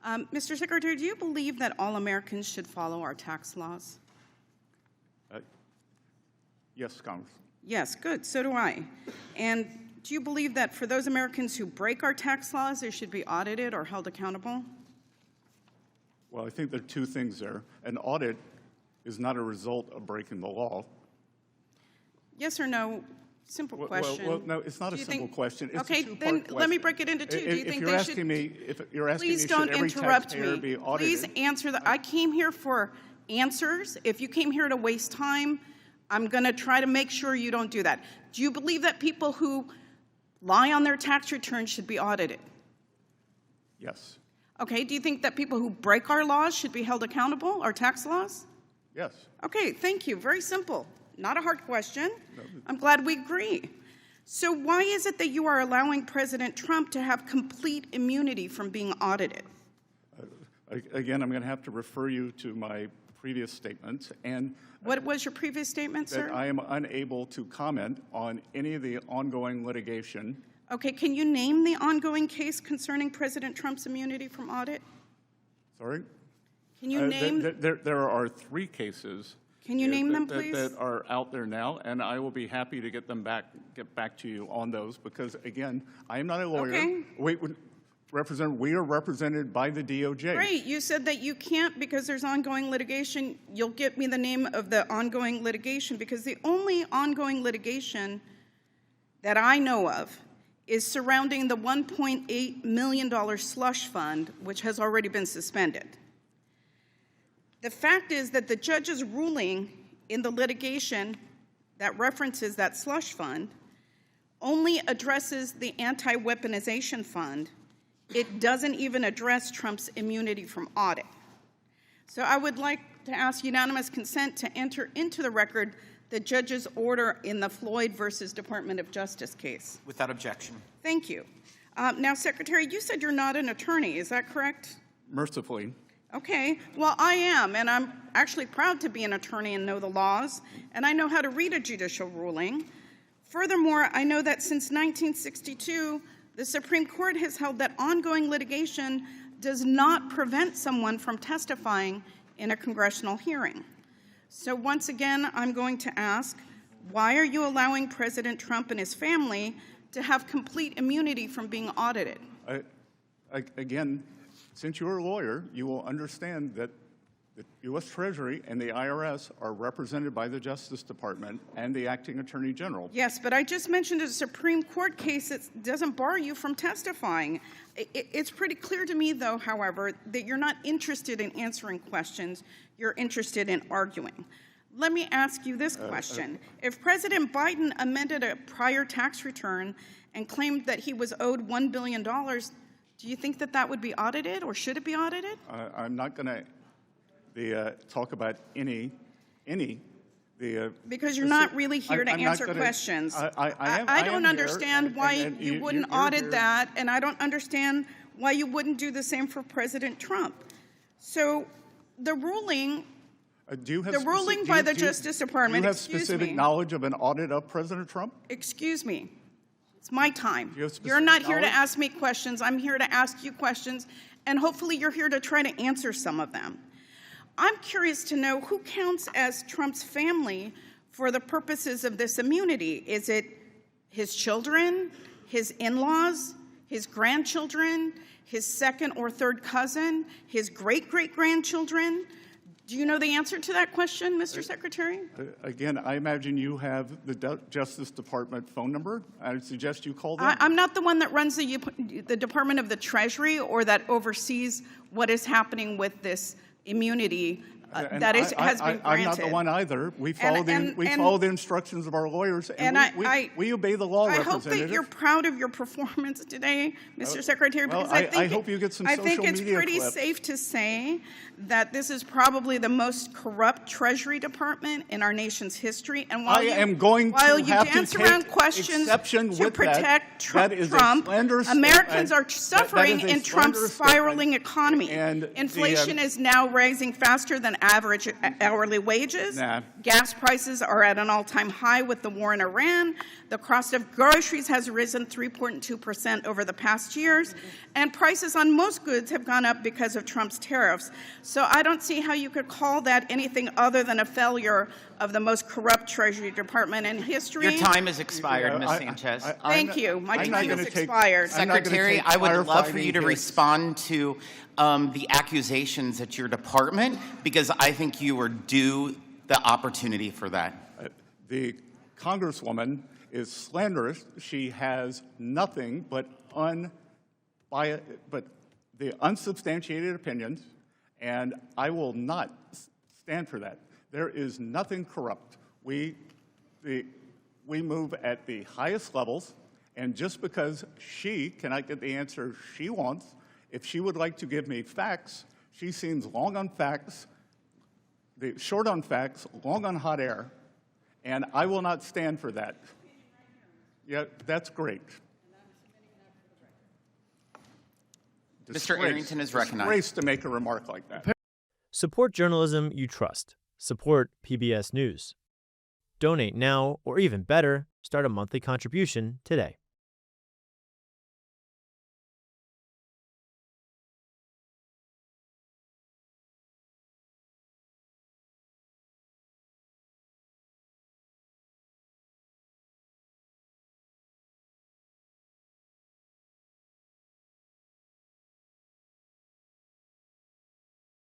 Mr. Secretary, do you believe that all Americans should follow our tax laws? Yes, Congress. Yes, good. So do I. And do you believe that for those Americans who break our tax laws, they should be audited or held accountable? Well, I think there are two things there. An audit is not a result of breaking the law. Yes or no? Simple question. Well, no, it's not a simple question. It's okay, a two-part then question. let me break it into two. Do you think they should? If you're asking me, please should don't every interrupt taxpayer me. be audited? Please answer that. I came here for answers. If you came here to waste time, I'm going to try to make sure you don't do that. Do you believe that people who lie on their tax returns should be audited? Yes. Okay, do you think that people who break our laws should be held accountable, our tax laws? Yes. Okay, thank you. Very simple. Not a hard question. No. I'm glad we agree. So why is it that you are allowing President Trump to have complete immunity from being audited? Again, I'm going to have to refer you to my previous statements. And what was your previous statement, sir? That I am unable to comment on any of the ongoing litigation. Okay, can you name the ongoing case concerning President Trump's immunity from audit? Sorry? Can you name? There are 3 cases. Can you name them, please? That are out there now, and I will be happy to get back to you on those because, again, I am not a lawyer. Okay. We are represented by the DOJ. Great. You said that you can't because there's ongoing litigation. You'll get me the name of the ongoing litigation because the only ongoing litigation that I know of is surrounding the $1.8 million slush fund, which has already been suspended. The fact is that the judge's ruling in the litigation that references that slush fund only addresses the anti-weaponization fund. It doesn't even address Trump's immunity from audit. So I would like to ask unanimous consent to enter into the record the judge's order in the Floyd versus Department of Justice case. Without objection. Thank you. Now, Secretary, you said you're not an attorney. Is that correct? Mercifully. Okay, well, I am, and I'm actually proud to be an attorney and know the laws, and I know how to read a judicial ruling. Furthermore, I know that since 1962, the Supreme Court has held that ongoing litigation does not prevent someone from testifying in a congressional hearing. So once again, I'm going to ask, why are you allowing President Trump and his family to have complete immunity from being audited? Again, since you're a lawyer, you will understand that the U.S. Treasury and the IRS are represented by the Justice Department and the Acting Attorney General. Yes, but I just mentioned a Supreme Court case that doesn't bar you from testifying. It's pretty clear to me, though, however, that you're not interested in answering questions. You're interested in arguing. Let me ask you this question. If President Biden amended a prior tax return and claimed that he was owed $1 billion, do you think that that would be audited, or should it be audited? I'm not going to talk about any because you're not really here to answer questions. I don't understand why you wouldn't audit that, and I don't understand why you wouldn't do the same for President Trump. So the ruling, by the Justice Department, do you have specific knowledge of an audit of President Trump? Excuse me. It's my time. You're not here to ask me questions. I'm here to ask you questions, and hopefully you're here to try to answer some of them. I'm curious to know who counts as Trump's family for the purposes of this immunity. Is it his children, his in-laws, his grandchildren, his second or third cousin, his great-great-grandchildren? Do you know the answer to that question, Mr. Secretary? Again, I imagine you have the Justice Department phone number. I would suggest you call them. I'm not the one that runs the Department of the Treasury or that oversees what is happening with this immunity has been granted. I'm not the one either. We follow the instructions of our lawyers, and we obey the law, Representative. I hope that you're proud of your performance today, Mr. Secretary, because I hope you get some social media clips. I think it's pretty safe to say that this is probably the most corrupt Treasury Department in our nation's history. And while you dance around questions to protect Trump, Americans are suffering in Trump's spiraling economy. Inflation is now rising faster than average hourly wages. Nah. Gas prices are at an all-time high with the war in Iran. The cost of groceries has risen 3.2% over the past years, and prices on most goods have gone up because of Trump's tariffs. So I don't see how you could call that anything other than a failure of the most corrupt Treasury Department in history. Your time has expired, Ms. Sanchez. Thank you. My I'm not time has gonna take- expired. I'm not gonna Secretary, take I would love for you to firefighting hits. respond to the accusations at your department, because I think you are due the opportunity for that. The Congresswoman is slanderous. She has nothing but the unsubstantiated opinions, and I will not stand for that. There is nothing corrupt. We move at the highest levels, and just because she cannot get the answer she wants, if she would like to give me facts, she seems long on facts, short on facts, long on hot air, and I will not stand for that. Yeah, that's great. Mr. Arrington is recognized. Disgrace to make a remark like that. Support journalism you trust. Support PBS News. Donate now, or even better, start a monthly contribution today.